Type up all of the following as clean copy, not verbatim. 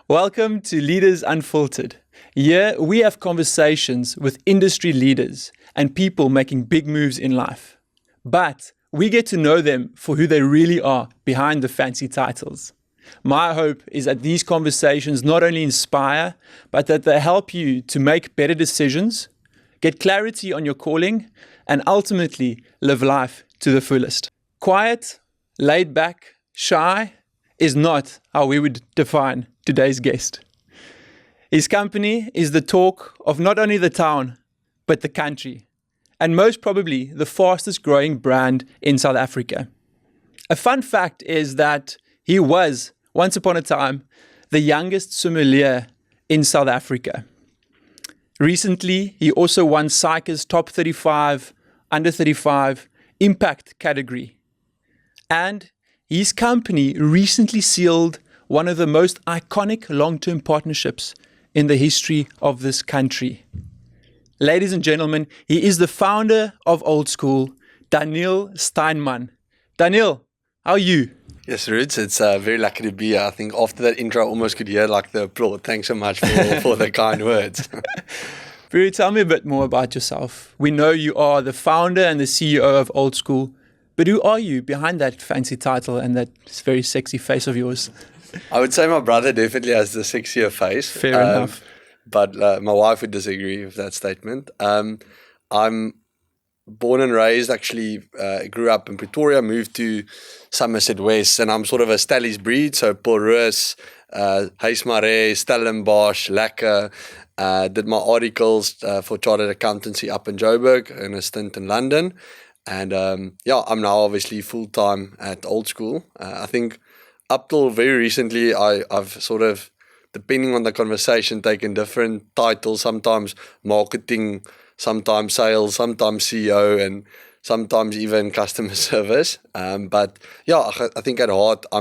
Welcome to Leaders Unfiltered. Here we have conversations with industry leaders and people making big moves in life. But we get to know them for who they really are behind the fancy titles. My hope is that these conversations not only inspire, but that they help you to make better decisions, get clarity on your calling, and ultimately live life to the fullest. Quiet, laid back, shy is not how we would define today's guest. His company is the talk of not only the town, but the country, and most probably the fastest growing brand in South Africa. A fun fact is that he was, once upon a time, the youngest sommelier in South Africa. Recently, he also won SAICA's Top 35, Under 35 Impact category. And his company recently sealed one of the most iconic long-term partnerships in the history of this country. Ladies and gentlemen, he is the founder of Old School, Daneel Steinmann. Daneel, how are you? Yes, Roots, it's very lucky to be here. I think after that intro, I almost could hear like the applaud. Thanks so much for the kind words. Bru, tell me a bit more about yourself. We know you are the founder and the CEO of Old School, but who are you behind that fancy title and that very sexy face of yours? I would say my brother definitely has the sexier face. Fair enough. But my wife would disagree with that statement. I'm born and raised, actually, grew up in Pretoria, moved to Somerset West, and I'm sort of a Stellies breed, so Porus, Huismare, Stellenbosch, Lekker. Did my articles for Chartered Accountancy up in Joburg and a stint in London. And I'm now obviously full-time at Old School. I think up till very recently, I've sort of, depending on the conversation, taken different titles, sometimes marketing, sometimes sales, sometimes CEO, and sometimes even customer service. But I think at heart, I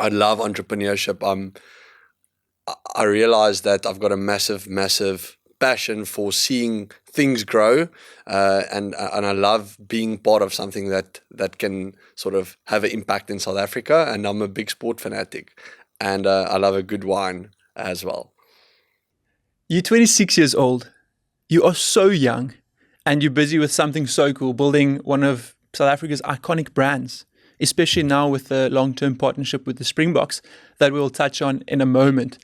love entrepreneurship. I realize that I've got a massive passion for seeing things grow, and I love being part of something that can sort of have an impact in South Africa. And I'm a big sport fanatic, and I love a good wine as well. You're 26 years old. You are so young, and you're busy with something so cool, building one of South Africa's iconic brands, especially now with the long-term partnership with the Springboks that we'll touch on in a moment.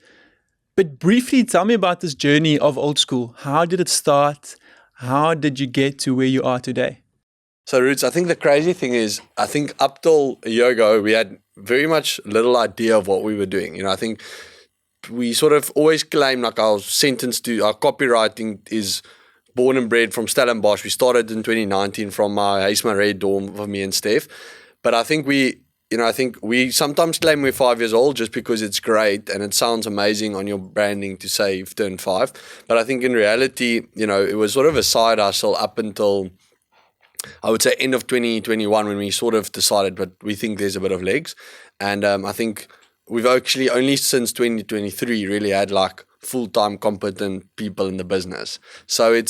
But briefly, tell me about this journey of Old School. How did it start? How did you get to where you are today? So, Roots, I think the crazy thing is, I think up till a year ago, we had very much little idea of what we were doing. You know, I think we sort of always claim like our copywriting is born and bred from Stellenbosch. We started in 2019 from my Huismare dorm for me and Steph. But I think we sometimes claim we're 5 years old just because it's great and it sounds amazing on your branding to say you've turned 5. But I think in reality, it was sort of a side hustle up until, I would say, end of 2021 when we sort of decided, but we think there's a bit of legs. And I think we've actually only since 2023 really had like full-time competent people in the business. So it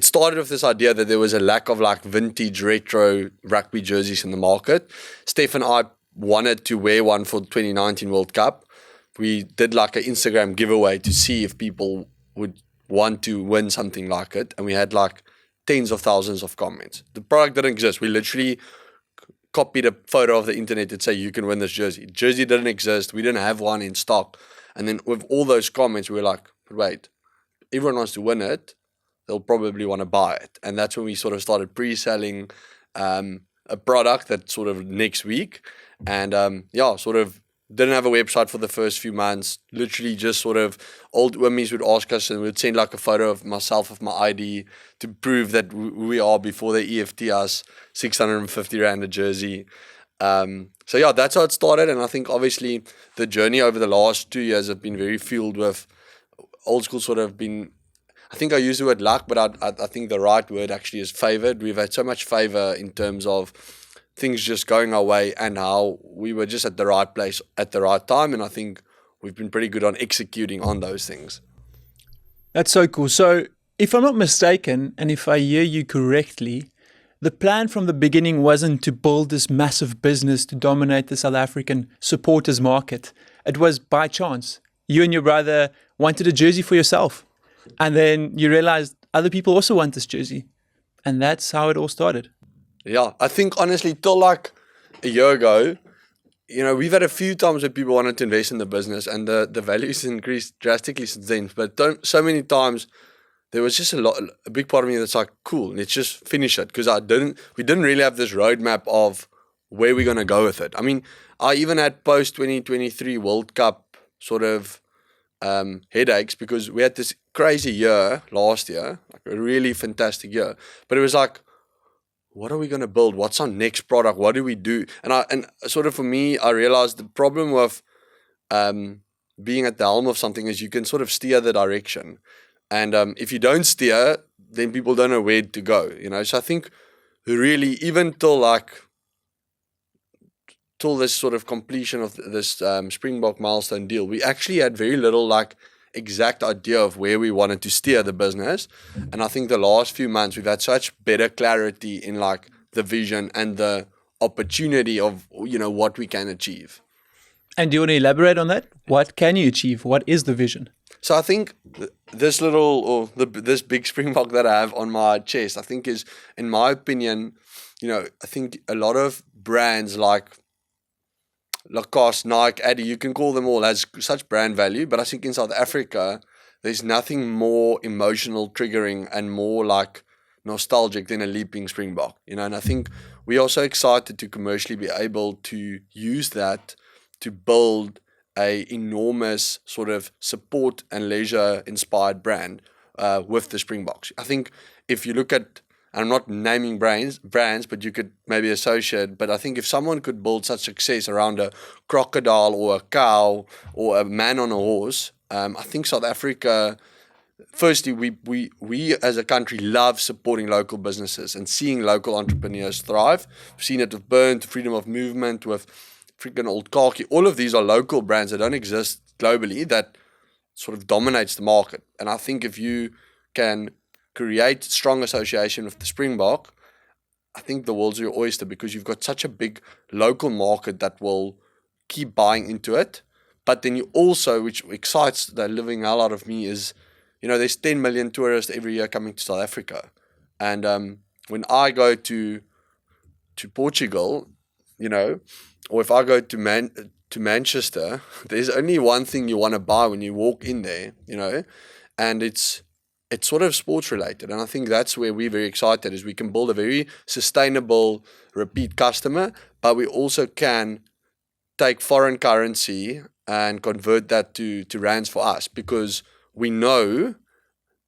started with this idea that there was a lack of like vintage retro rugby jerseys in the market. Steph and I wanted to wear one for the 2019 World Cup. We did like an Instagram giveaway to see if people would want to win something like it. And we had like tens of thousands of comments. The product didn't exist. We literally copied a photo of the internet to say you can win this jersey. Jersey didn't exist. We didn't have one in stock. And then with all those comments, we were like, wait, everyone wants to win it. They'll probably want to buy it. And that's when we sort of started pre-selling a product that sort of next week. And sort of didn't have a website for the first few months. Literally just sort of old women would ask us and we'd send like a photo of myself with my ID to prove that we are before they EFT us 650 Rand a jersey. That's how it started. And I think obviously the journey over the last 2 years have been very fueled with Old School sort of been, I think I use the word luck, but I think the right word actually is favored. We've had so much favor in terms of things just going our way and how we were just at the right place at the right time. And I think we've been pretty good on executing on those things. That's so cool. So if I'm not mistaken, and if I hear you correctly, the plan from the beginning wasn't to build this massive business to dominate the South African supporters market. it was by chance. You and your brother wanted a jersey for yourself. And then you realized other people also want this jersey. And that's how it all started. Yeah, I think honestly, till like a year ago, we've had a few times where people wanted to invest in the business and the values increased drastically since then. But so many times there was just a big part of me that's like, cool, let's just finish it. Because we didn't really have this roadmap of where we're going to go with it. I mean, I even had post 2023 World Cup sort of headaches because we had this crazy year last year, like a really fantastic year. But it was like, what are we going to build? What's our next product? What do we do? And sort of for me, I realized the problem with being at the helm of something is you can sort of steer the direction. And if you don't steer, then people don't know where to go, So I think really, even till this sort of completion of this Springbok milestone deal, we actually had very little exact idea of where we wanted to steer the business. And I think the last few months we've had such better clarity in the vision and the opportunity of what we can achieve. And do you want to elaborate on that? What can you achieve? What is the vision? So I think this this big Springbok that I have on my chest, I think is, in my opinion, I think a lot of brands like Lacoste, Nike, Adidas, you can call them all, has such brand value. But I think in South Africa, there's nothing more emotional triggering and more nostalgic than a leaping Springbok, And I think we are so excited to commercially be able to use that to build a enormous sort of support and leisure inspired brand with the Springboks. I think if you look at, I'm not naming brands, but you could maybe associate. But I think if someone could build such success around a crocodile or a cow or a man on a horse, I think South Africa, firstly, we as a country love supporting local businesses and seeing local entrepreneurs thrive. We've seen it with Burnt, Freedom of Movement, with freaking Old Khaki. All of these are local brands that don't exist globally that sort of dominates the market. And I think if you can create strong association with the Springbok, I think the world's your oyster because you've got such a big local market that will keep buying into it. But then you also, which excites the living hell out of me, is, there's 10 million tourists every year coming to South Africa. And when I go to Portugal, or if I go to Manchester, there's only one thing you want to buy when you walk in there, and it's sort of sports related. And I think that's where we're very excited, is we can build a very sustainable repeat customer, but we also can take foreign currency and convert that to rands for us, because we know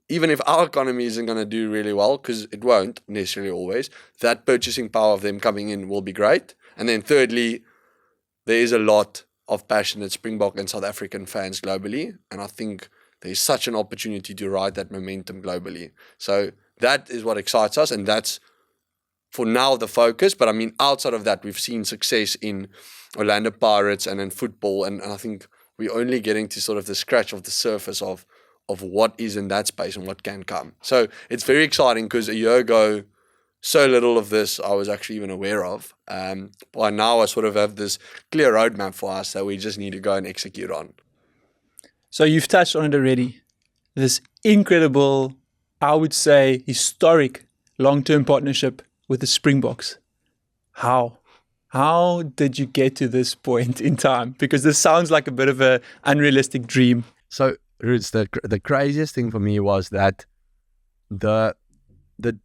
even if our economy isn't going to do really well, because it won't necessarily always, that purchasing power of them coming in will be great. And then thirdly, there is a lot of passionate Springbok and South African fans globally, and I think there's such an opportunity to ride that momentum globally. So that is what excites us, and that's for now the focus. But I mean, outside of that, we've seen success in Orlando Pirates and in football, and I think we're only getting to sort of the scratch of the surface of what is in that space and what can come. So it's very exciting because a year ago, so little of this I was actually even aware of. By now I sort of have this clear roadmap for us that we just need to go and execute on. So you've touched on it already. This incredible, I would say, historic long-term partnership with the Springboks. How did you get to this point in time? Because this sounds like a bit of an unrealistic dream. So, Roots, the craziest thing for me was that the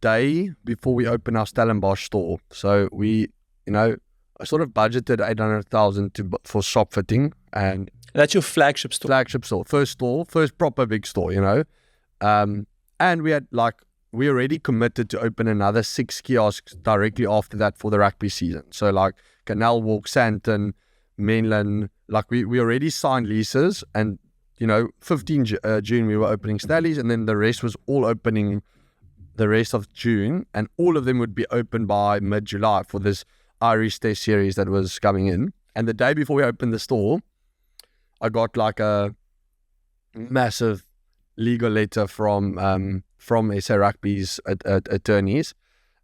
day before we opened our Stellenbosch store, so we, I sort of budgeted 800,000 for shop fitting, and that's your flagship store. First proper big store, and we had we already committed to open another 6 kiosks directly after that for the rugby season. So Canal Walk, Sandton, Mainland, we already signed leases, and 15 June we were opening Stallies, and then the rest was all opening the rest of June, and all of them would be open by mid-July for this Irish Test series that was coming in. And the day before we opened the store, I got a massive legal letter from SA Rugby's attorneys.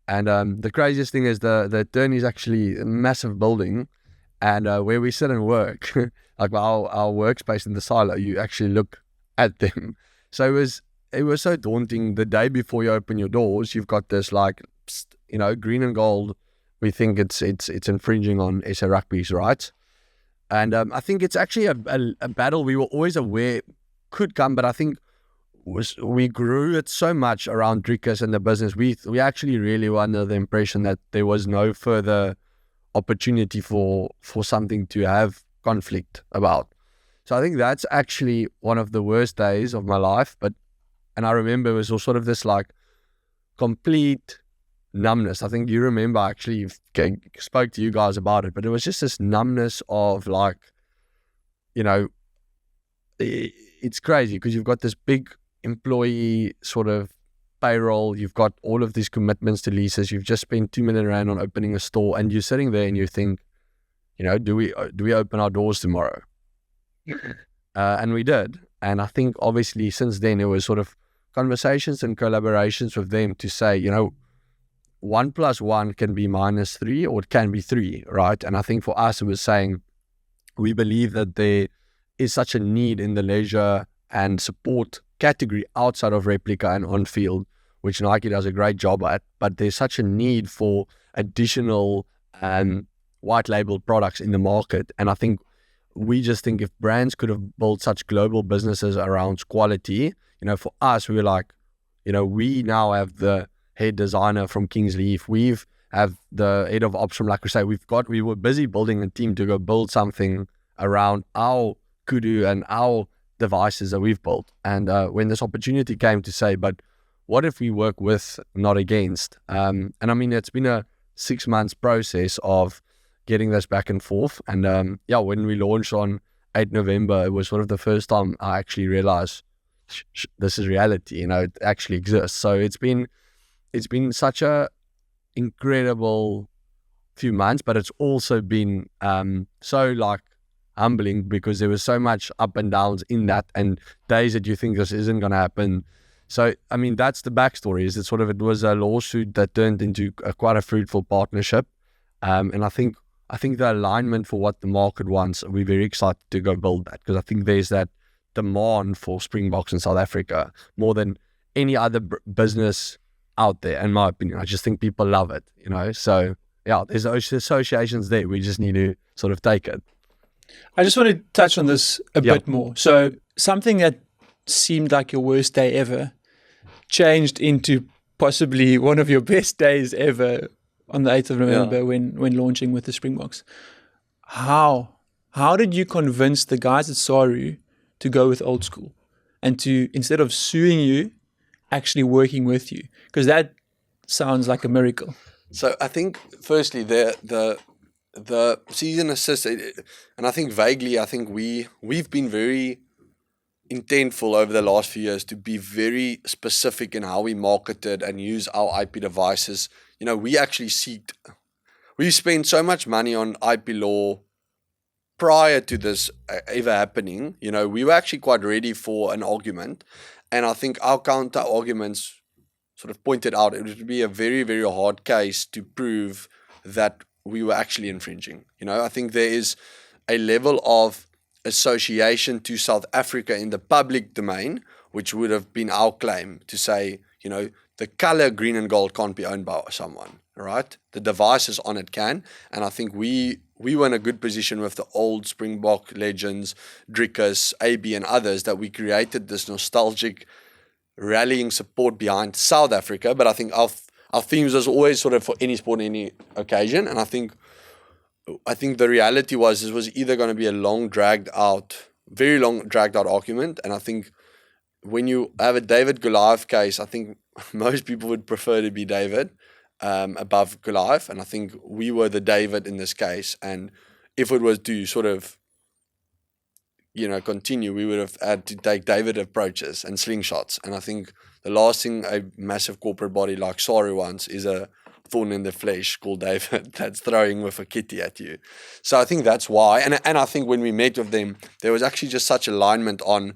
And the craziest thing is the attorneys actually a massive building, and where we sit and work, like our workspace in the silo, you actually look at them. So it was so daunting. The day before you open your doors, you've got this like, green and gold. We think it's infringing on SA Rugby's rights. And I think it's actually a battle we were always aware could come, but I think we grew it so much around Driekus and the business. We actually really were under the impression that there was no further opportunity for something to have conflict about. So I think that's actually one of the worst days of my life. And I remember it was all sort of this like complete numbness. I think you remember, I actually spoke to you guys about it, but it was just this numbness of like, it's crazy because you've got this big employee sort of payroll, you've got all of these commitments to leases, you've just spent 2 million rand on opening a store, and you're sitting there and you think, do we open our doors tomorrow? And we did. And I think obviously since then it was sort of conversations and collaborations with them to say, 1 + 1 can be -3 or it can be 3, right? And I think for us it was saying we believe that there is such a need in the leisure and support category outside of replica and on field, which Nike does a great job at, but there's such a need for additional white label products in the market. And I think we just think if brands could have built such global businesses around quality, for us, we were like, we now have the head designer from Kingsleaf, have the head of ops from La Crusade. We were busy building a team to go build something around our kudu and our devices that we've built. And when this opportunity came to say, but what if we work with, not against? And I mean, it's been a 6 months process of getting this back and forth. And when we launched on 8 November, it was sort of the first time I actually realized this is reality, it actually exists. So it's been such a incredible few months, but it's also been so like humbling because there was so much up and downs in that, and days that you think this isn't going to happen. So I mean, that's the backstory. Is it was a lawsuit that turned into quite a fruitful partnership, and I think the alignment for what the market wants, we're very excited to go build that, because I think there's that demand for Springboks in South Africa more than any other business out there, in my opinion. I just think people love it, so yeah, there's those associations there. We just need to sort of take it. I just want to touch on this a bit more. So something that seemed like your worst day ever changed into possibly one of your best days ever on the 8th of November when launching with the Springboks. How did you convince the guys at Saru to go with old school and to, instead of suing you, actually working with you? Because that sounds like a miracle. So I think firstly the season assist, and I think vaguely, I think we've been very intentful over the last few years to be very specific in how we marketed and use our IP devices. We spent so much money on IP law prior to this ever happening. We were actually quite ready for an argument, and I think our counter arguments sort of pointed out it would be a very, very hard case to prove that we were actually infringing. I think there is a level of association to South Africa in the public domain, which would have been our claim to say, the color green and gold can't be owned by someone, right? The devices on it can. And I think we were in a good position with the old Springbok legends, Driekus, AB and others, that we created this nostalgic rallying support behind South Africa. But I think our themes was always sort of for any sport, any occasion. And I think the reality was this was either going to be a very long dragged out argument. And I think when you have a David Goliath case, I think most people would prefer to be David above Goliath. And I think we were the David in this case. And if it was to sort of, continue, we would have had to take David approaches and slingshots. And I think the last thing a massive corporate body like Saru wants is a thorn in the flesh called David that's throwing with a kitty at you. So I think that's why. And I think when we met with them, there was actually just such alignment on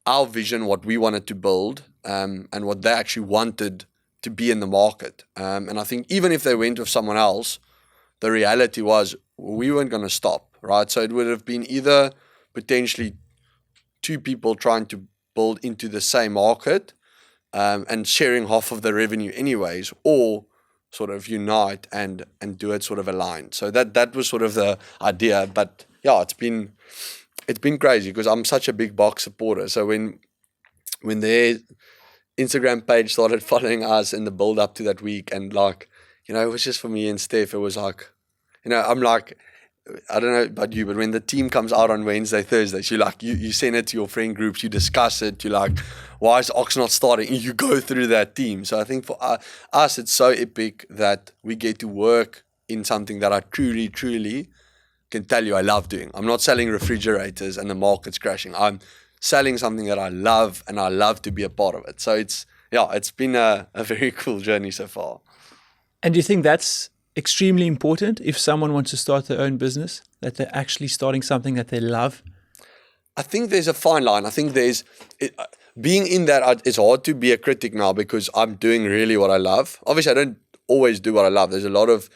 our vision, what we wanted to build, and what they actually wanted to be in the market. And I think even if they went with someone else, the reality was we weren't going to stop, right? So it would have been either potentially two people trying to build into the same market and sharing half of the revenue anyways, or sort of unite and do it sort of aligned. So that was sort of the idea. But yeah, it's been crazy because I'm such a big Boks supporter. So when their Instagram page started following us in the build up to that week, and like, you know, it was just for me and Steph, it was like, you know, I'm like, I don't know about you, but when the team comes out on Wednesday, Thursdays, you send it to your friend groups, you discuss it, you're like, why is Ox not starting? And you go through that team. So I think for us, it's so epic that we get to work in something that I truly, truly can tell you I love doing. I'm not selling refrigerators and the market's crashing. I'm selling something that I love, and I love to be a part of it. So it's been a very cool journey so far. And do you think that's extremely important if someone wants to start their own business, that they're actually starting something that they love? I think there's a fine line. I think being in that, it's hard to be a critic now because I'm doing really what I love. Obviously, I don't always do what I love. There's a lot of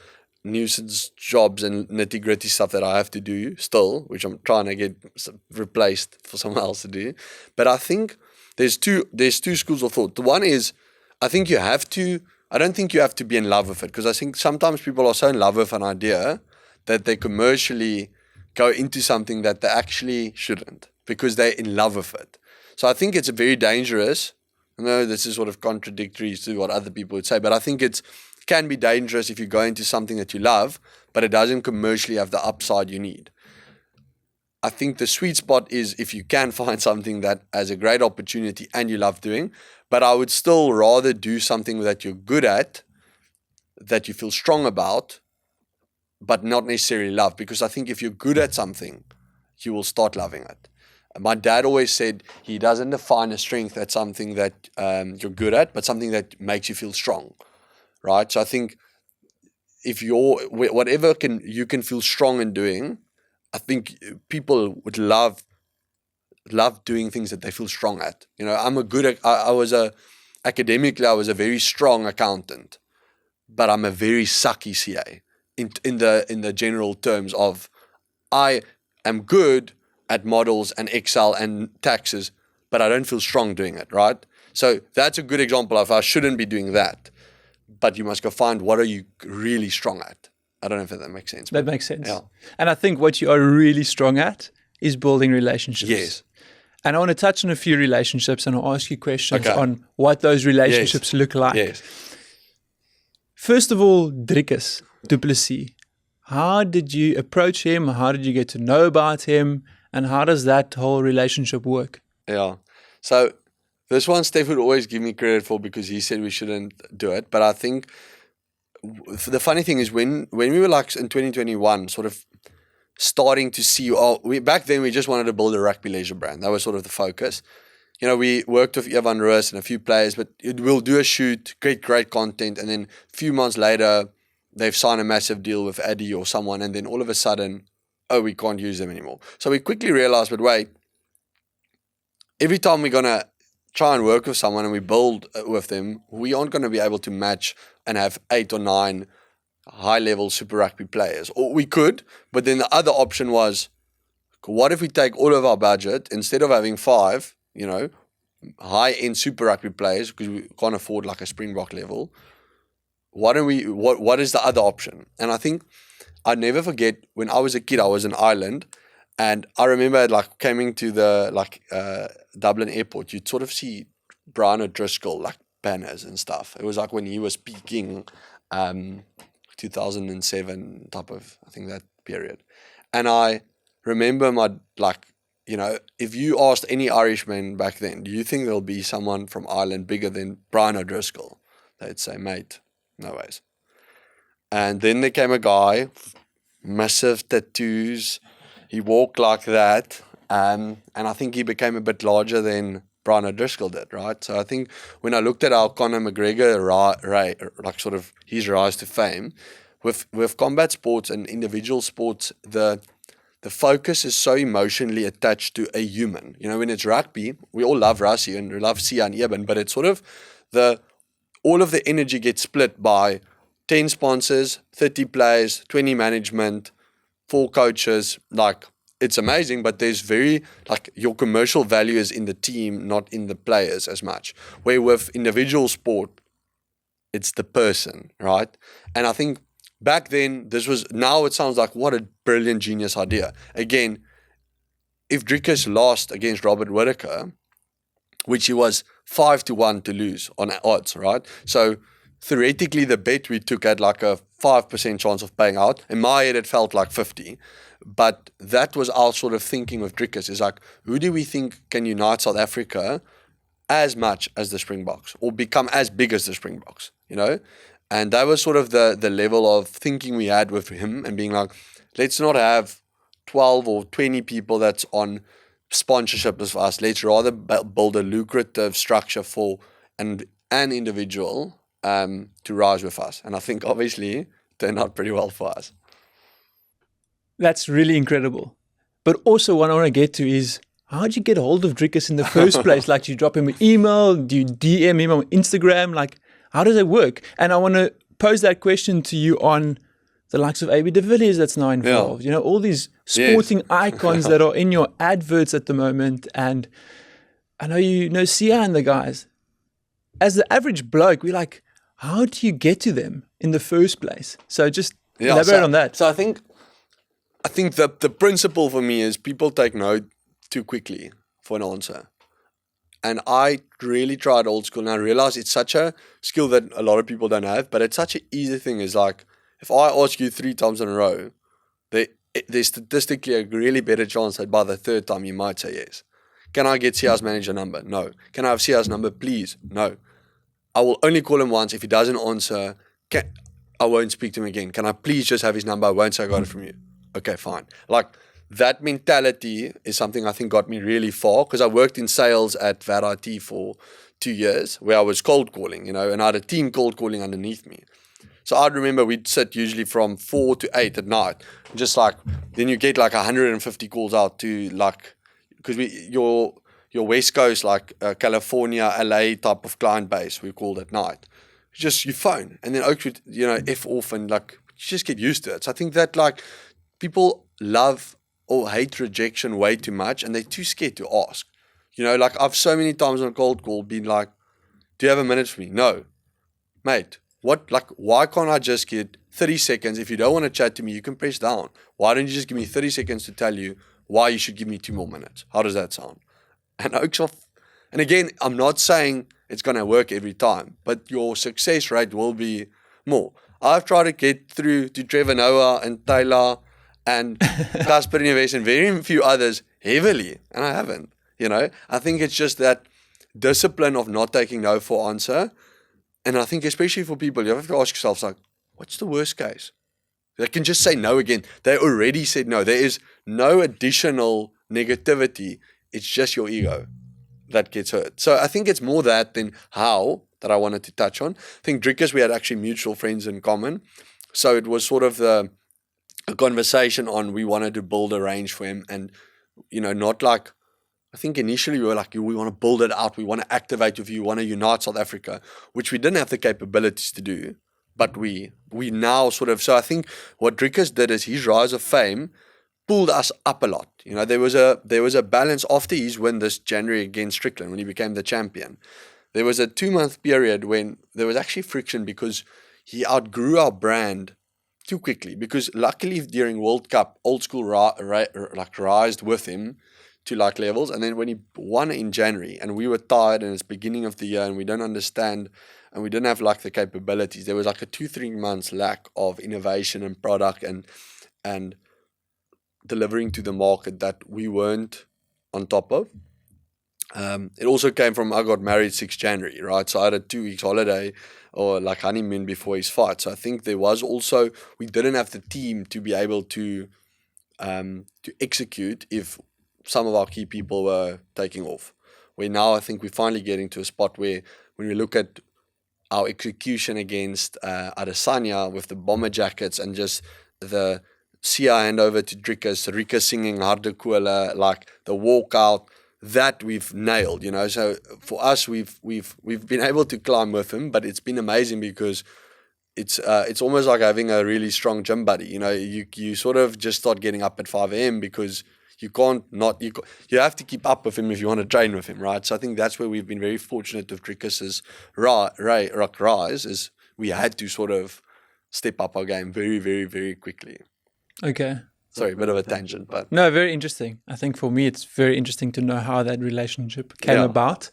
nuisance jobs and nitty gritty stuff that I have to do still, which I'm trying to get replaced for someone else to do. But I think there's two schools of thought. The one is, I don't think you have to be in love with it, because I think sometimes people are so in love with an idea that they commercially go into something that they actually shouldn't because they're in love with it. So I think it's very dangerous. I know this is sort of contradictory to what other people would say, but I think it can be dangerous if you go into something that you love, but it doesn't commercially have the upside you need. I think the sweet spot is if you can find something that has a great opportunity and you love doing, but I would still rather do something that you're good at, that you feel strong about, but not necessarily love. Because I think if you're good at something, you will start loving it. My dad always said he doesn't define a strength as something that you're good at, but something that makes you feel strong, right? So I think if whatever you can feel strong in doing, I think people would love doing things that they feel strong at. You know, academically, I was a very strong accountant, but I'm a very sucky CA in the general terms of I am good at models and Excel and taxes, but I don't feel strong doing it, right? So that's a good example of I shouldn't be doing that, but you must go find what are you really strong at. I don't know if that makes sense. That makes sense. Yeah. And I think what you are really strong at is building relationships. Yes. And I want to touch on a few relationships, and I'll ask you questions on what those relationships look like. Yes. First of all, Driekus du Plessis. How did you approach him? How did you get to know about him? And how does that whole relationship work? Yeah. So this one Steph would always give me credit for because he said we shouldn't do it. But I think the funny thing is when we were like in 2021, sort of starting to see, back then we just wanted to build a rugby leisure brand. That was sort of the focus. You know, we worked with Evan Roos and a few players, but we'll do a shoot, create great content, and then a few months later, they've signed a massive deal with Addy or someone, and then all of a sudden, we can't use them anymore. So we quickly realized, but wait, every time we're going to try and work with someone and we build with them, we aren't going to be able to match and have 8 or 9 high-level Super Rugby players. Or we could, but then the other option was, what if we take all of our budget, instead of having 5, you know, high-end Super Rugby players, because we can't afford like a Springbok level, what is the other option? And I think I'd never forget, when I was a kid, I was in Ireland, and I remember like coming to the Dublin airport, you'd sort of see Brian O'Driscoll like banners and stuff. It was like when he was peaking, 2007 type of, I think, that period. And I remember if you asked any Irishman back then, do you think there'll be someone from Ireland bigger than Brian O'Driscoll? They'd say, mate, no ways. And then there came a guy, massive tattoos. He walked like that. And I think he became a bit larger than Brian O'Driscoll did, right? So I think when I looked at how Conor McGregor, like sort of his rise to fame, with combat sports and individual sports, the focus is so emotionally attached to a human. You know, when it's rugby, we all love Rassie and we love Sia and Eben, but it's sort of all of the energy gets split by 10 sponsors, 30 players, 20 management, 4 coaches, like it's amazing, but there's very, like, your commercial value is in the team, not in the players as much. Where with individual sport, it's the person, right? And I think back then, now it sounds like what a brilliant genius idea. Again, if Drickus lost against Robert Whittaker, which he was 5-1 to lose on odds, right? So theoretically, the bet we took had like a 5% chance of paying out. In my head, it felt like 50. But that was our sort of thinking with Drickus, is like, who do we think can unite South Africa as much as the Springboks, or become as big as the Springboks, you know? And that was sort of the level of thinking we had with him, and being like, let's not have 12 or 20 people that's on sponsorship with us. Let's rather build a lucrative structure for an individual to rise with us. And I think obviously it turned out pretty well for us. That's really incredible. But also what I want to get to is, how did you get a hold of Drickus in the first place? Like, do you drop him an email? Do you DM him on Instagram? Like, how does it work? And I want to pose that question to you on the likes of AB de Villiers that's now involved. You know, all these sporting icons that are in your adverts at the moment. And I know you know Sia and the guys. As the average bloke, we're like, how do you get to them in the first place? So just elaborate on that. So I think that the principle for me is people take no too quickly for an answer. And I really tried old school, and I realized it's such a skill that a lot of people don't have, but it's such an easy thing. Is like, if I ask you 3 times in a row, there's statistically a really better chance that by the 3rd time you might say yes. Can I get Sia's manager number? No. Can I have Sia's number, please? No. I will only call him once. If he doesn't answer, I won't speak to him again. Can I please just have his number? I won't say I got it from you. Okay, fine. Like, that mentality is something I think got me really far, because I worked in sales at VAT IT for 2 years, where I was cold calling, you know, and I had a team cold calling underneath me. So I'd remember we'd sit usually from 4 to 8 at night, just like, then you get like 150 calls out to, like, because your West Coast, like California, LA type of client base, we called at night. Just you phone, and then you know, F off, and like, you just get used to it. So I think that, like, people love or hate rejection way too much, and they're too scared to ask. You know, like, I've so many times on a cold call been like, do you have a minute for me? No. Mate, what, like, why can't I just get 30 seconds? If you don't want to chat to me, you can press down. Why don't you just give me 30 seconds to tell you why you should give me 2 more minutes? How does that sound? And again, I'm not saying it's going to work every time, but your success rate will be more. I've tried to get through to Trevor Noah and Taylor and Casper Neves and very few others heavily, and I haven't. You know, I think it's just that discipline of not taking no for answer. And I think especially for people, you have to ask yourself, like, what's the worst case? They can just say no again. They already said no. There is no additional negativity. It's just your ego that gets hurt. So I think it's more that than how that I wanted to touch on. I think Drickus, we had actually mutual friends in common. So it was sort of a conversation on, we wanted to build a range for him, and, you know, not like, I think initially we were like, we want to build it out, we want to activate with you, we want to unite South Africa, which we didn't have the capabilities to do, but we now sort of, so I think what Drickus did is his rise of fame pulled us up a lot. You know, there was a balance after his win this January against Strickland, when he became the champion. There was a 2-month period when there was actually friction, because he outgrew our brand too quickly, because luckily during World Cup, old school rised with him to like levels, and then when he won in January and we were tired and it's beginning of the year and we don't understand and we didn't have like the capabilities, there was like a 2-3 months lack of innovation and product and delivering to the market that we weren't on top of. It also came from, I got married 6 January, right? So I had a 2 weeks holiday or like honeymoon before his fight. So I think there was also, we didn't have the team to be able to execute if some of our key people were taking off. Where now I think we're finally getting to a spot where when we look at our execution against Adesanya with the bomber jackets and just the Sia handover to Drickus, Rika singing Harde Kola, like the walkout, that we've nailed, you know. So for us, we've been able to climb with him, but it's been amazing because it's almost like having a really strong gym buddy. You know, you sort of just start getting up at 5 a.m. because you have to keep up with him if you want to train with him, right? So I think that's where we've been very fortunate with Drickus's rise, is we had to sort of step up our game very, very, very quickly. Okay. Sorry, a bit of a tangent, but No, very interesting. I think for me, it's very interesting to know how that relationship came about.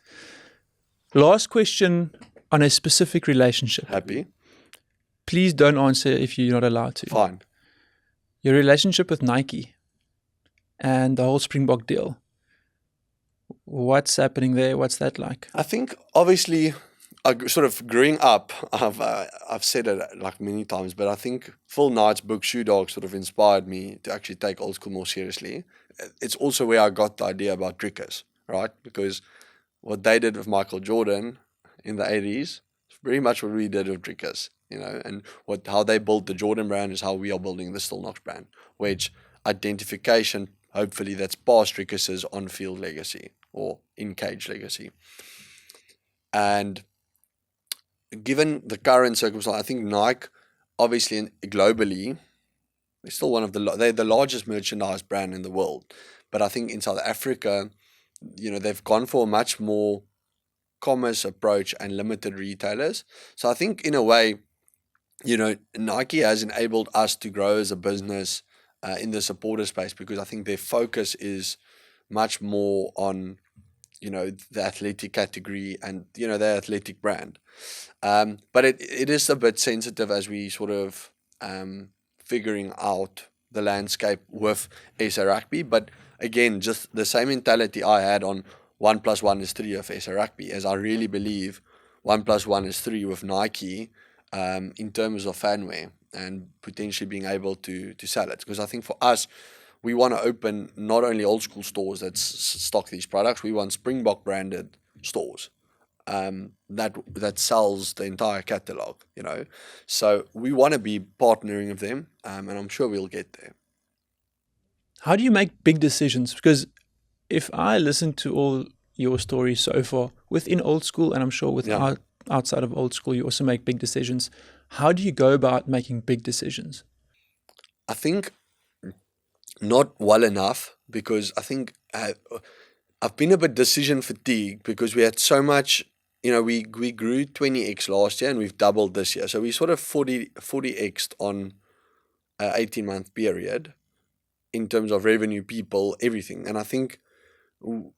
Last question on a specific relationship. Happy? Please don't answer if you're not allowed to. Fine. Your relationship with Nike and the whole Springbok deal. What's happening there? What's that like? I think obviously, sort of growing up, I've said it like many times, but I think Phil Knight's book Shoe Dog sort of inspired me to actually take old school more seriously. It's also where I got the idea about Drickus, right? Because what they did with Michael Jordan in the 80s is very much what we did with Drickus, you know, and how they built the Jordan brand is how we are building the Still Knox brand, which identification, hopefully that's past Drickus's on-field legacy or in-cage legacy. And given the current circumstance, I think Nike, obviously globally, they're still they're the largest merchandise brand in the world. But I think in South Africa, you know, they've gone for a much more commerce approach and limited retailers. So I think in a way, you know, Nike has enabled us to grow as a business in the supporter space, because I think their focus is much more on, you know, the athletic category and, you know, their athletic brand. But it is a bit sensitive as we sort of figuring out the landscape with SA Rugby. But again, just the same mentality I had on 1 + 1 is 3 of SA Rugby, as I really believe 1 + 1 is 3 with Nike in terms of fanware and potentially being able to sell it. Because I think for us, we want to open not only old school stores that stock these products, we want Springbok branded stores that sells the entire catalog, you know. So we want to be partnering with them, and I'm sure we'll get there. How do you make big decisions? Because if I listen to all your stories so far within old school, and I'm sure outside of old school, you also make big decisions. How do you go about making big decisions? I think not well enough, because I think I've been a bit decision fatigued, because we had so much, you know, we grew 20x last year and we've doubled this year. So we sort of 40x'd on an 18-month period in terms of revenue, people, everything. And I think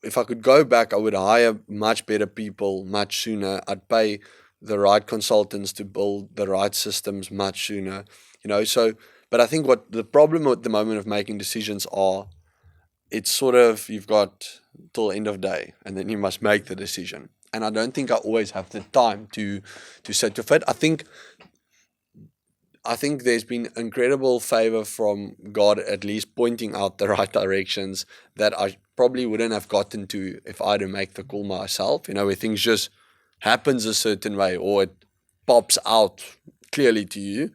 if I could go back, I would hire much better people much sooner. I'd pay the right consultants to build the right systems much sooner, you know. So, but I think what the problem at the moment of making decisions are, it's sort of, you've got till end of day and then you must make the decision. And I don't think I always have the time to sit with it. I think there's been incredible favor from God, at least pointing out the right directions that I probably wouldn't have gotten to if I didn't make the call myself, you know, where things just happens a certain way or it pops out clearly to you.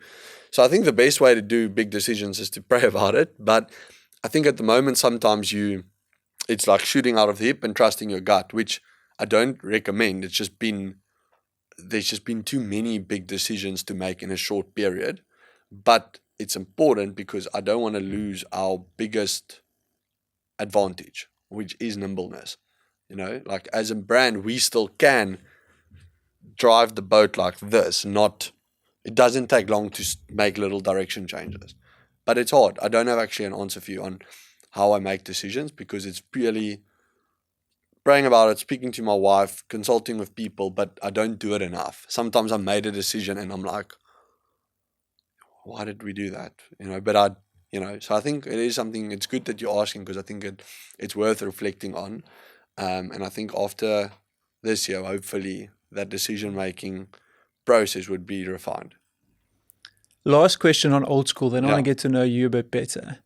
So I think the best way to do big decisions is to pray about it. But I think at the moment, sometimes it's like shooting out of the hip and trusting your gut, which I don't recommend. There's just been too many big decisions to make in a short period. But it's important because I don't want to lose our biggest advantage, which is nimbleness. You know, like as a brand, we still can drive the boat like this. It doesn't take long to make little direction changes. But it's hard. I don't have actually an answer for you on how I make decisions, because it's purely praying about it, speaking to my wife, consulting with people, but I don't do it enough. Sometimes I made a decision and I'm like, why did we do that? You know, but so I think it is something, it's good that you're asking, because I think it's worth reflecting on. And I think after this year, hopefully that decision-making process would be refined. Last question on old school, then I want to get to know you a bit better.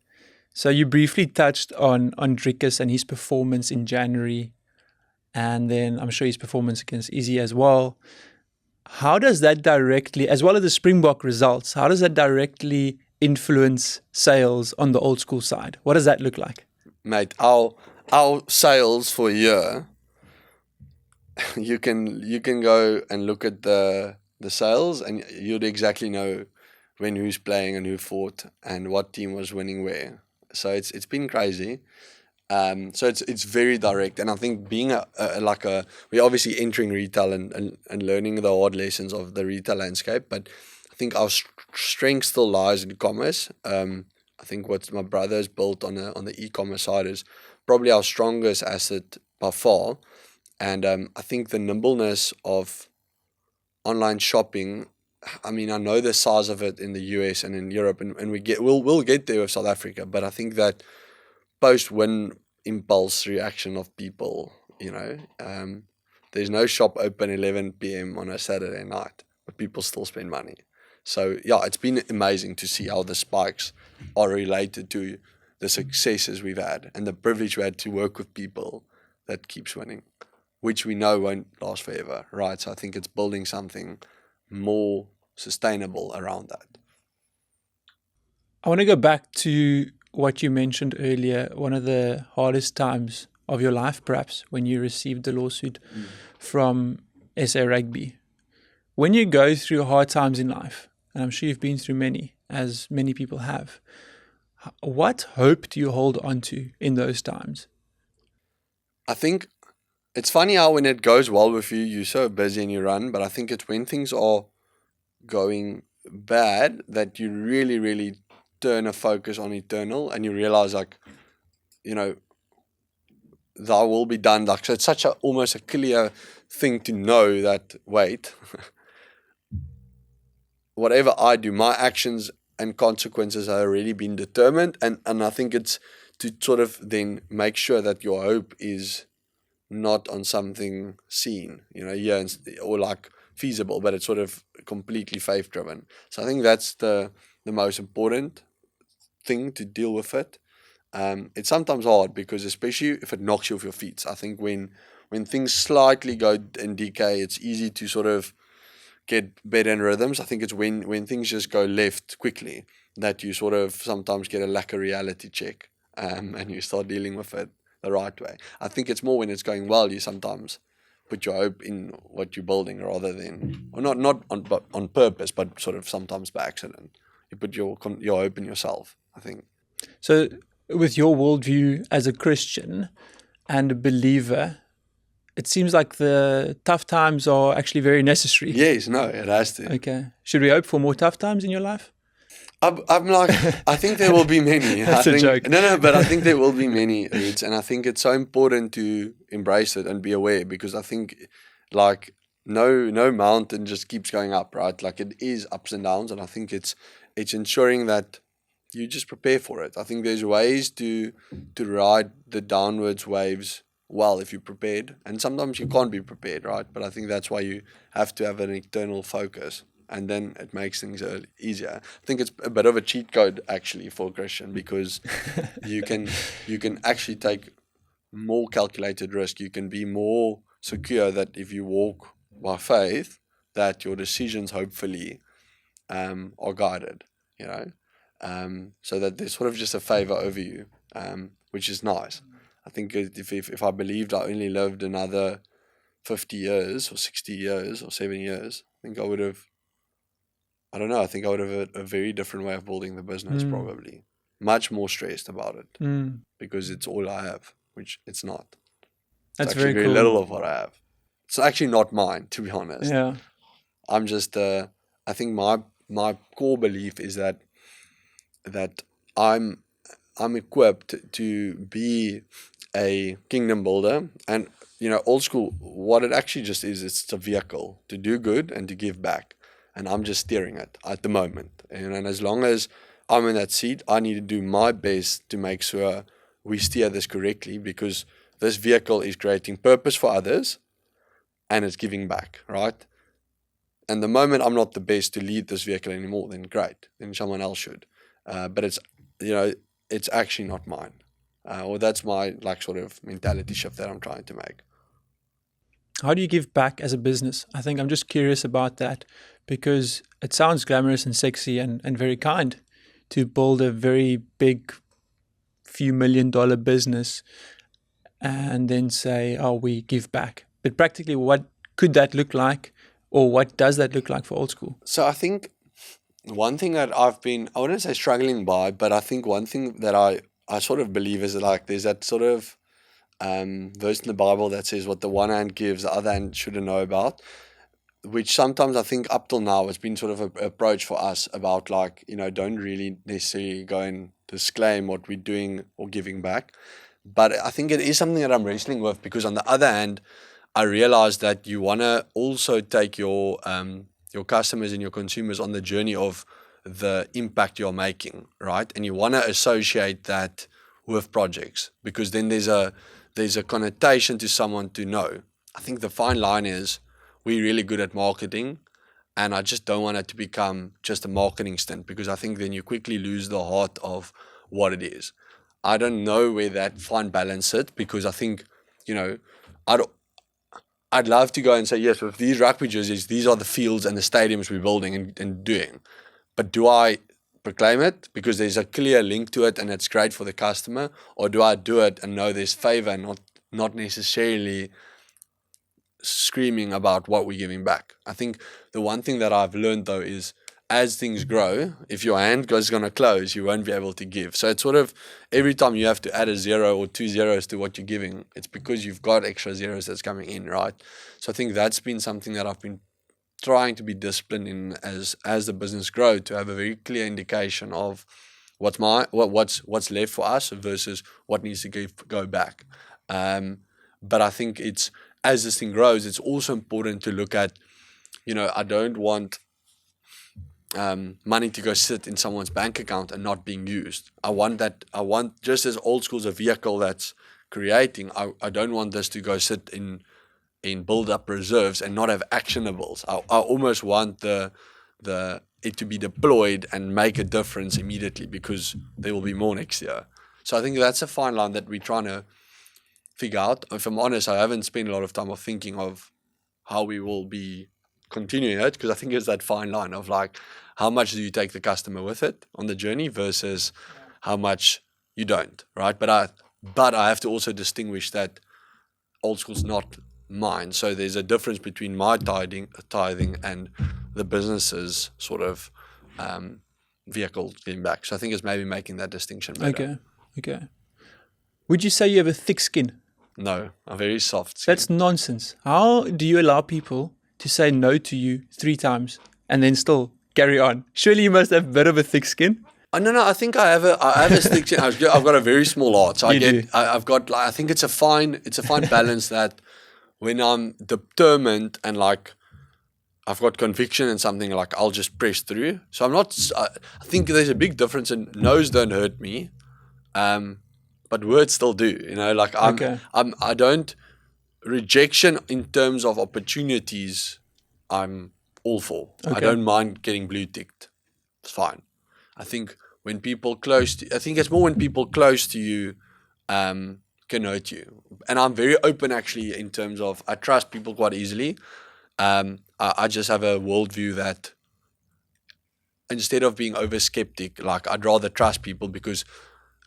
So you briefly touched on Drickus and his performance in January, and then I'm sure his performance against Izzy as well. How does that directly, as well as the Springbok results, how does that directly influence sales on the old school side? What does that look like? Mate, our sales for a year, you can go and look at the the sales, and you'd exactly know when who's playing and who fought and what team was winning where. So it's been crazy. So it's very direct, and I think being we're obviously entering retail and learning the hard lessons of the retail landscape, but I think our strength still lies in commerce. I think what my brother has built on the e-commerce side is probably our strongest asset by far, and I think the nimbleness of online shopping. I mean, I know the size of it in the US and in Europe, and we'll get there with South Africa, but I think that post-win impulse reaction of people, there's no shop open 11 p.m. on a Saturday night, but people still spend money. So yeah, it's been amazing to see how the spikes are related to the successes we've had and the privilege we had to work with people that keeps winning, which we know won't last forever, right? So I think it's building something more sustainable around that. I want to go back to what you mentioned earlier, one of the hardest times of your life, perhaps, when you received the lawsuit from SA Rugby. When you go through hard times in life, and I'm sure you've been through many, as many people have, what hope do you hold on to in those times? I think it's funny how when it goes well with you, you're so busy and you run, but I think it's when things are going bad that you really, really turn a focus on eternal, and you realize thy will be done. So it's such almost a clear thing to know that, wait, whatever I do, my actions and consequences have already been determined, and I think it's to sort of then make sure that your hope is not on something seen, or feasible, but it's sort of completely faith driven. So I think that's the most important thing to deal with it. It's sometimes hard because especially if it knocks you off your feet. I think when things slightly go in decay, it's easy to sort of get better in rhythms. I think it's when things just go left quickly that you sort of sometimes get a lack of reality check, and you start dealing with it the right way. I think it's more when it's going well, you sometimes put your hope in what you're building rather than, or not on purpose, but sort of sometimes by accident. You put your hope in yourself, I think. So with your worldview as a Christian and a believer, it seems like the tough times are actually very necessary. Yes, no, it has to. Okay. Should we hope for more tough times in your life? I'm like, I think there will be many. That's a joke. No, but I think there will be many, and I think it's so important to embrace it and be aware, because I think no mountain just keeps going up, right? Like it is ups and downs, and I think it's ensuring that you just prepare for it. I think there's ways to ride the downwards waves well if you're prepared, and sometimes you can't be prepared, right? But I think that's why you have to have an internal focus, and then it makes things easier. I think it's a bit of a cheat code actually for a Christian, because you can actually take more calculated risk. You can be more secure that if you walk by faith, that your decisions hopefully are guided, so that there's sort of just a favor over you, which is nice. I think if I believed I only lived another 50 years or 60 years or 7 years, I think I would have a very different way of building the business, probably. Much more stressed about it, because it's all I have, which it's not. That's actually very cool. little of what I have. It's actually not mine, to be honest. Yeah. I'm just, I think my core belief is that I'm equipped to be a kingdom builder, and old school, what it actually just is, it's a vehicle to do good and to give back, and I'm just steering it at the moment, and as long as I'm in that seat, I need to do my best to make sure we steer this correctly, because this vehicle is creating purpose for others and it's giving back, right? And the moment I'm not the best to lead this vehicle anymore, then great, then someone else should. But it's, it's actually not mine. Or that's my sort of mentality shift that I'm trying to make. How do you give back as a business? I think I'm just curious about that, because it sounds glamorous and sexy and very kind to build a very big few $1 million business and then say, oh, we give back. But practically, what could that look like? Or what does that look like for Old School? So I think one thing that I've been, I wouldn't say struggling by, but I think one thing that I sort of believe is like there's that sort of verse in the Bible that says what the one hand gives, the other hand shouldn't know about, which sometimes I think up till now it's been sort of an approach for us about like, don't really necessarily go and disclaim what we're doing or giving back. But I think it is something that I'm wrestling with, because on the other hand, I realize that you want to also take your customers and your consumers on the journey of the impact you're making, right? And you want to associate that with projects, because then there's a connotation to someone to know. I think the fine line is we're really good at marketing, and I just don't want it to become just a marketing stint, because I think then you quickly lose the heart of what it is. I don't know where that fine balance is, because I think, I'd love to go and say, yes, with these rugby jerseys, these are the fields and the stadiums we're building and doing. But do I proclaim it because there's a clear link to it and it's great for the customer? Or do I do it and know there's favor and not necessarily screaming about what we're giving back? I think the one thing that I've learned, though, is as things grow, if your hand goes going to close, you won't be able to give. So it's sort of every time you have to add a 0 or 2 zeros to what you're giving, it's because you've got extra zeros that's coming in, right? So I think that's been something that I've been trying to be disciplined in as the business grows, to have a very clear indication of what's left for us versus what needs to go back. But I think it's, as this thing grows, it's also important to look at, I don't want money to go sit in someone's bank account and not being used. I want just as Old School's a vehicle that's creating, I don't want this to go sit in build up reserves and not have actionables. I almost want it to be deployed and make a difference immediately, because there will be more next year. So I think that's a fine line that we're trying to figure out. If I'm honest, I haven't spent a lot of time of thinking of how we will be continuing it, because I think it's that fine line of like, how much do you take the customer with it on the journey versus how much you don't, right? But I have to also distinguish that Old School's not mine. So there's a difference between my tithing and the business's sort of vehicle giving back. So I think it's maybe making that distinction better. Okay. Would you say you have a thick skin? No, a very soft skin. That's nonsense. How do you allow people to say no to you 3 times and then still carry on? Surely you must have a bit of a thick skin. No. I think I have a stick skin. I've got a very small heart. So I think it's a fine balance that when I'm determined and like I've got conviction in something, like I'll just press through. So I think there's a big difference in no's don't hurt me, but words still do. Like I don't. Rejection in terms of opportunities, I'm all for. Okay. I don't mind getting blue ticked. It's fine. I think it's more when people close to you can hurt you. And I'm very open actually in terms of I trust people quite easily. I just have a worldview that instead of being over skeptic, like I'd rather trust people, because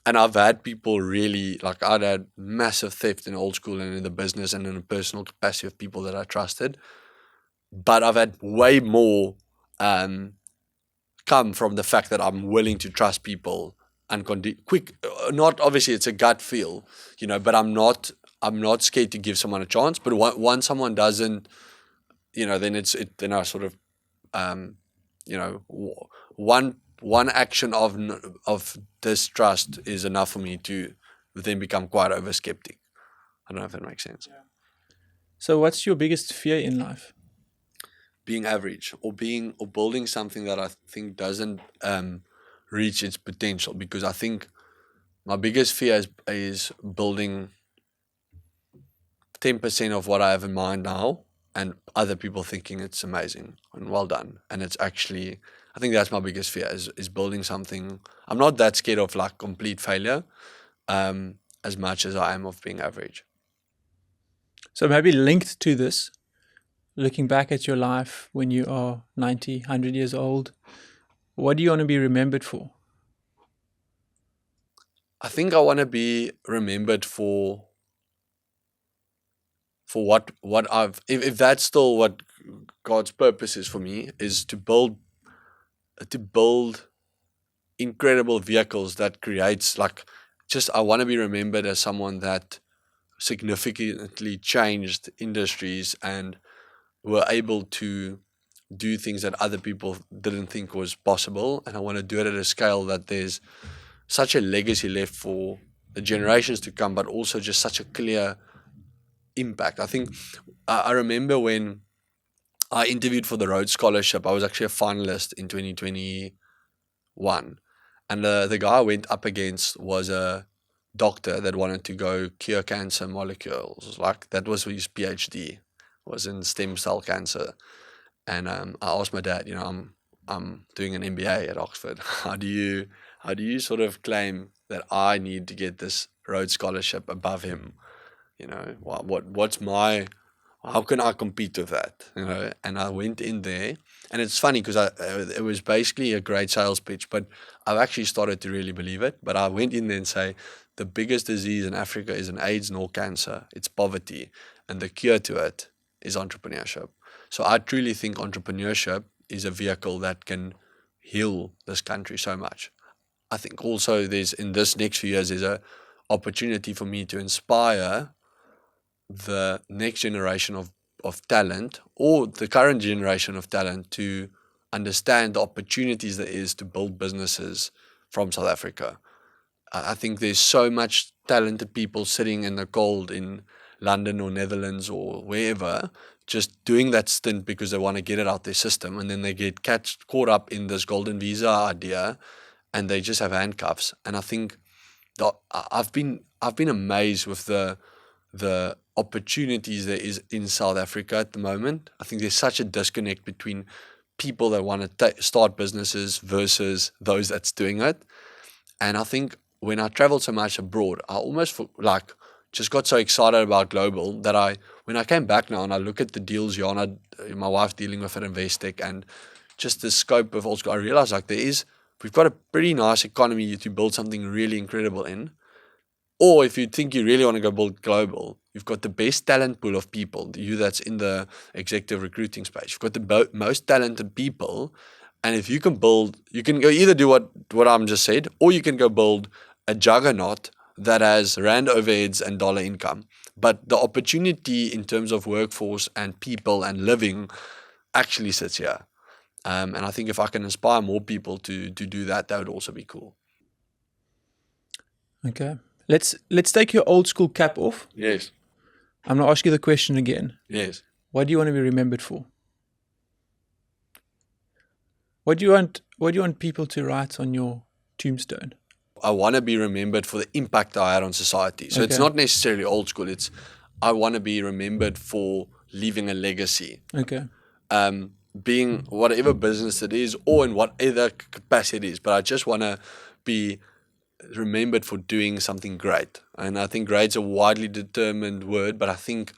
and I've had people really, like I'd had massive theft in Old School and in the business and in a personal capacity of people that I trusted. But I've had way more come from the fact that I'm willing to trust people and quick. Not obviously it's a gut feel, but I'm not scared to give someone a chance. But once someone doesn't, then I sort of, one action of distrust is enough for me to then become quite over skeptic. I don't know if that makes sense. Yeah. So what's your biggest fear in life? Being average or building something that I think doesn't reach its potential, because I think my biggest fear is building 10% of what I have in mind now and other people thinking it's amazing and well done. And it's actually, I think that's my biggest fear is building something. I'm not that scared of like complete failure as much as I am of being average. So maybe linked to this, looking back at your life when you are 90, 100 years old, what do you want to be remembered for? I think I want to be remembered for for what I've if that's still what God's purpose is for me, is to build incredible vehicles that creates like, just I want to be remembered as someone that significantly changed industries and were able to do things that other people didn't think was possible. And I want to do it at a scale that there's such a legacy left for the generations to come, but also just such a clear impact. I think I remember when I interviewed for the Rhodes Scholarship, I was actually a finalist in 2021. And the guy I went up against was a doctor that wanted to go cure cancer molecules. Like, that was his PhD, was in stem cell cancer. And I asked my dad, I'm doing an MBA at Oxford. How do you sort of claim that I need to get this Rhodes Scholarship above him? How can I compete with that? And I went in there, and it's funny because it was basically a great sales pitch, but I've actually started to really believe it. But I went in there and say, the biggest disease in Africa isn't AIDS nor cancer, it's poverty. And the cure to it is entrepreneurship. So I truly think entrepreneurship is a vehicle that can heal this country so much. I think also in this next few years, there's an opportunity for me to inspire the next generation of talent, or the current generation of talent, to understand the opportunities there is to build businesses from South Africa. I think there's so much talented people sitting in the cold in London or Netherlands or wherever, just doing that stint because they want to get it out their system, and then they get caught up in this golden visa idea, and they just have handcuffs. And I think that I've been amazed with the opportunities there is in South Africa at the moment. I think there's such a disconnect between people that want to start businesses versus those that's doing it. And I think when I traveled so much abroad, I almost just got so excited about global that when I came back now and I look at the deals Jana, my wife, dealing with at Investec, and just the scope of Old School, I realized we've got a pretty nice economy to build something really incredible in. Or if you think you really want to go build global, you've got the best talent pool of people, you that's in the executive recruiting space. You've got the most talented people. And if you can build, you can go either do what I'm just said, or you can go build a juggernaut that has rand overheads and dollar income. But the opportunity in terms of workforce and people and living actually sits here. And I think if I can inspire more people to do that, that would also be cool. Okay. Let's take your old school cap off. Yes. I'm going to ask you the question again. Yes. What do you want to be remembered for? What do you want people to write on your tombstone? I want to be remembered for the impact I had on society. So It's not necessarily old school. I want to be remembered for leaving a legacy. Okay. Being whatever business it is, or in whatever capacity it is. But I just want to be remembered for doing something great. And I think great's a widely determined word, but I think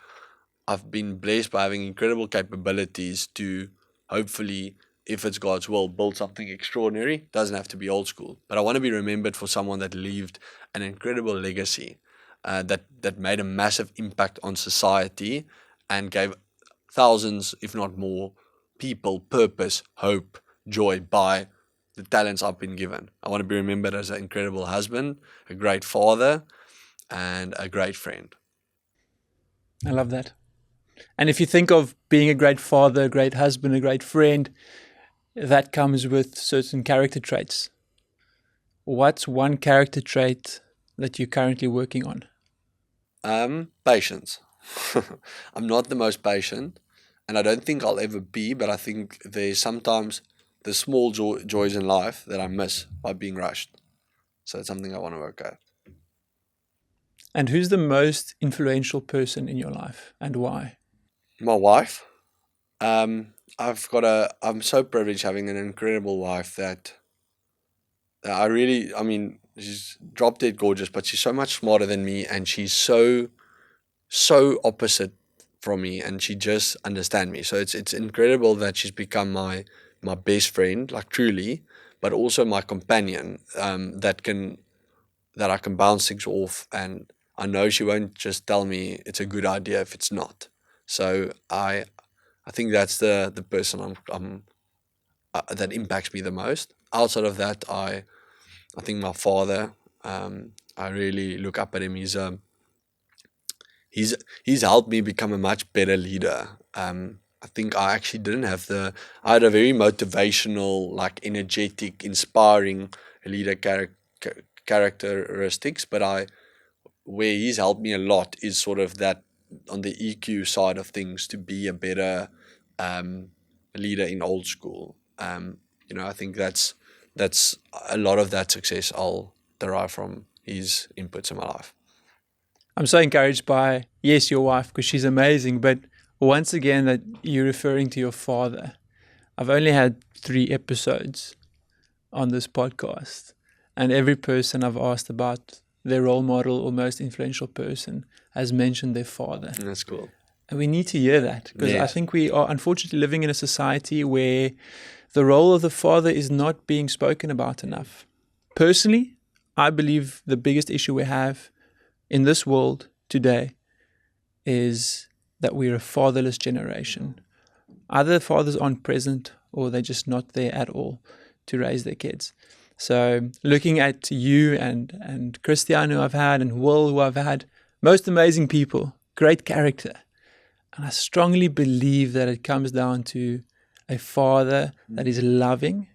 I've been blessed by having incredible capabilities to hopefully, if it's God's will, build something extraordinary. Doesn't have to be old school, but I want to be remembered for someone that left an incredible legacy, that made a massive impact on society and gave thousands, if not more, people purpose, hope, joy by the talents I've been given. I want to be remembered as an incredible husband, a great father, and a great friend. I love that. And if you think of being a great father, a great husband, a great friend, that comes with certain character traits. What's one character trait that you're currently working on? Patience. I'm not the most patient, and I don't think I'll ever be, but I think there's sometimes the small joys in life that I miss by being rushed. So it's something I want to work at. And who's the most influential person in your life, and why? My wife. I'm so privileged having an incredible wife that she's drop dead gorgeous, but she's so much smarter than me, and she's so opposite from me, and she just understands me. So it's incredible that she's become my best friend, like truly, but also my companion, that I can bounce things off, and I know she won't just tell me it's a good idea if it's not. So I think that's the person that impacts me the most. Outside of that, I think my father. I really look up at him. He's helped me become a much better leader. I think I actually didn't have I had a very motivational, like energetic, inspiring leader characteristics, but where he's helped me a lot is sort of that on the EQ side of things to be a better leader in old school. I think that's a lot of that success I'll derive from his inputs in my life. I'm so encouraged by, yes, your wife, because she's amazing, but once again that you're referring to your father. I've only had 3 episodes on this podcast, and every person I've asked about their role model or most influential person has mentioned their father. That's cool. And we need to hear that, because Yes. I think we are unfortunately living in a society where the role of the father is not being spoken about enough. Personally, I believe the biggest issue we have in this world today is that we're a fatherless generation. Either the fathers aren't present or they're just not there at all to raise their kids. So looking at you and Christian, who I've had, and Will, who I've had, most amazing people, great character. And I strongly believe that it comes down to a father that is loving,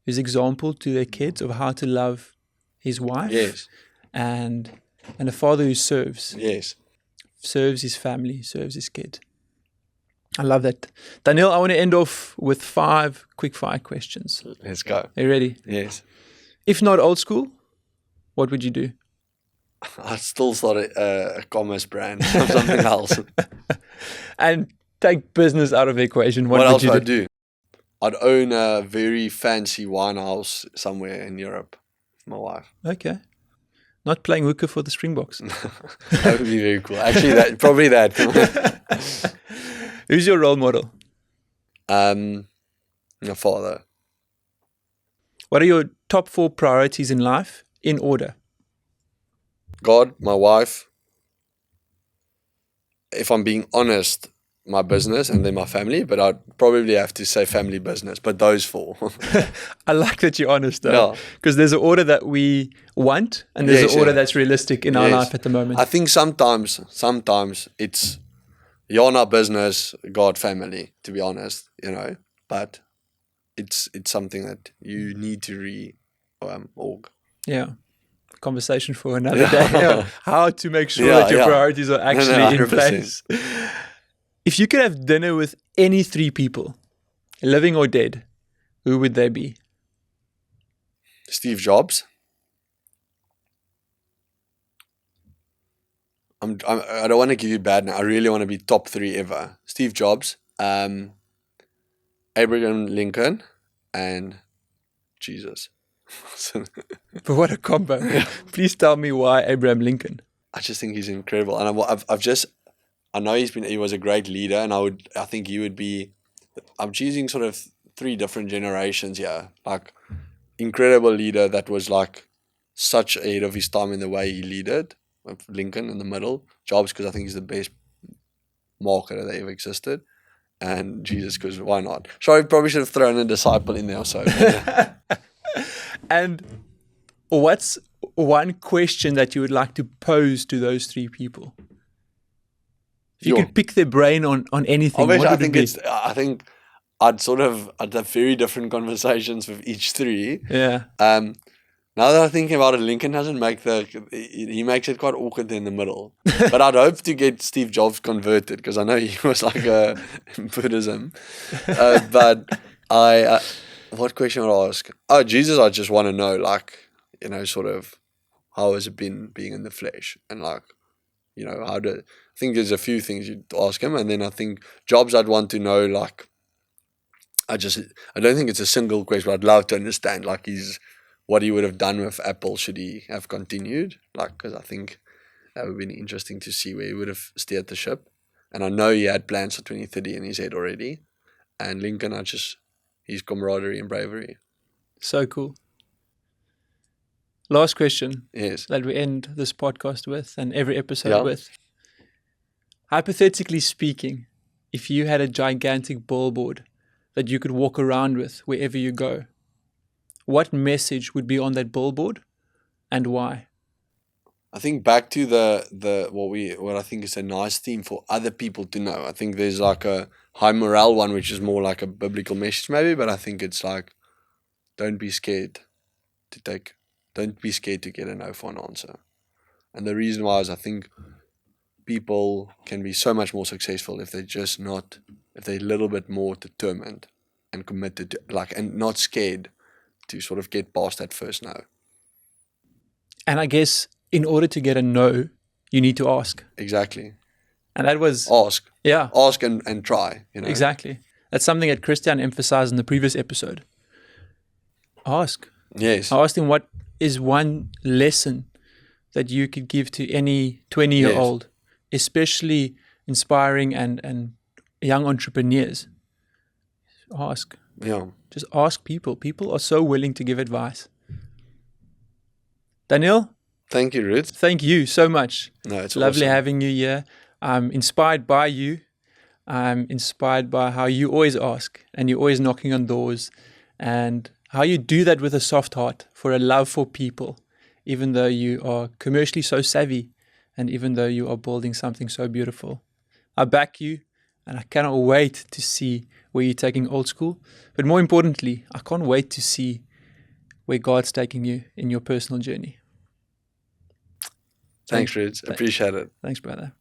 who's example to their kids of how to love his wife. Yes. And a father who serves his family, serves his kid. I love that. Daneel, I want to end off with 5 quick fire questions. Let's go. Are you ready? Yes. If not old school, what would you do? I'd still start a commerce brand or something else. And take business out of the equation. What would else you would I do? I'd own a very fancy wine house somewhere in Europe with my wife. Okay. Not playing hooker for the Springboks. That would be very cool. Actually, probably that. Who's your role model? My father. What are your top 4 priorities in life in order? God, my wife. If I'm being honest, my business and then my family, but I'd probably have to say family business, but those 4. I like that you're honest, though, Yeah. because there's an order that we want and there's Yes, an order yeah. that's realistic in our Yes. life at the moment. I think sometimes it's Yana business, God family, to be honest, but it's something that you need to org. Yeah. Conversation for another day. Yeah. How to make sure that your Yeah. priorities are actually in 100%. place. If you could have dinner with any 3 people, living or dead, who would they be? Steve Jobs. I don't want to give you bad now. I really want to be top 3 ever. Steve Jobs, Abraham Lincoln, and Jesus. But what a combo. Please tell me why Abraham Lincoln. I just think he's incredible, and I know he was a great leader, and I think he would be. I'm choosing sort of 3 different generations here, like incredible leader that was like such ahead of his time in the way he leaded. With Lincoln in the middle, Jobs because I think he's the best marketer that ever existed, and Jesus because why not? Sorry, probably should have thrown a disciple in there also. And what's one question that you would like to pose to those 3 people? If you Sure. could pick their brain on anything, Obviously, what would it be? I think I'd have very different conversations with each 3. Yeah. Now that I'm thinking about it, Lincoln doesn't he makes it quite awkward in the middle. But I'd hope to get Steve Jobs converted because I know he was like Buddhism. But what question would I ask? Oh, Jesus, I just want to know, sort of how has it been being in the flesh? And I think there's a few things you'd ask him. And then I think Jobs, I'd want to know, I don't think it's a single question, but I'd love to understand, what he would have done with Apple should he have continued, because I think that would be interesting to see where he would have steered the ship. And I know he had plans for 2030 in his head already. And Lincoln, his camaraderie and bravery. So cool. Last question Yes. that we end this podcast with and every episode Yeah. with. Hypothetically speaking, if you had a gigantic billboard that you could walk around with wherever you go, what message would be on that billboard and why? I think back to the what I think is a nice theme for other people to know. I think there's like a high morale one, which is more like a biblical message maybe, but I think it's like, don't be scared to get a no for an answer. And the reason why is I think people can be so much more successful if they're a little bit more determined and committed to, and not scared to sort of get past that first no. And I guess in order to get a no, you need to ask. Exactly. And that was, Ask yeah, and try, exactly. That's something that Christian emphasized in the previous episode. Ask. Yes. I asked him what is one lesson that you could give to any 20-year-old, especially inspiring and young entrepreneurs. Ask. Yeah. Just ask people. People are so willing to give advice. Daneel, Thank you, Ruth. thank you so much. No, it's Lovely awesome. having you here. I'm inspired by you. I'm inspired by how you always ask and you're always knocking on doors and how you do that with a soft heart for a love for people, even though you are commercially so savvy and even though you are building something so beautiful. I back you and I cannot wait to see where you're taking Old School. But more importantly, I can't wait to see where God's taking you in your personal journey. Thanks, Ruth. Appreciate it. Thanks, brother.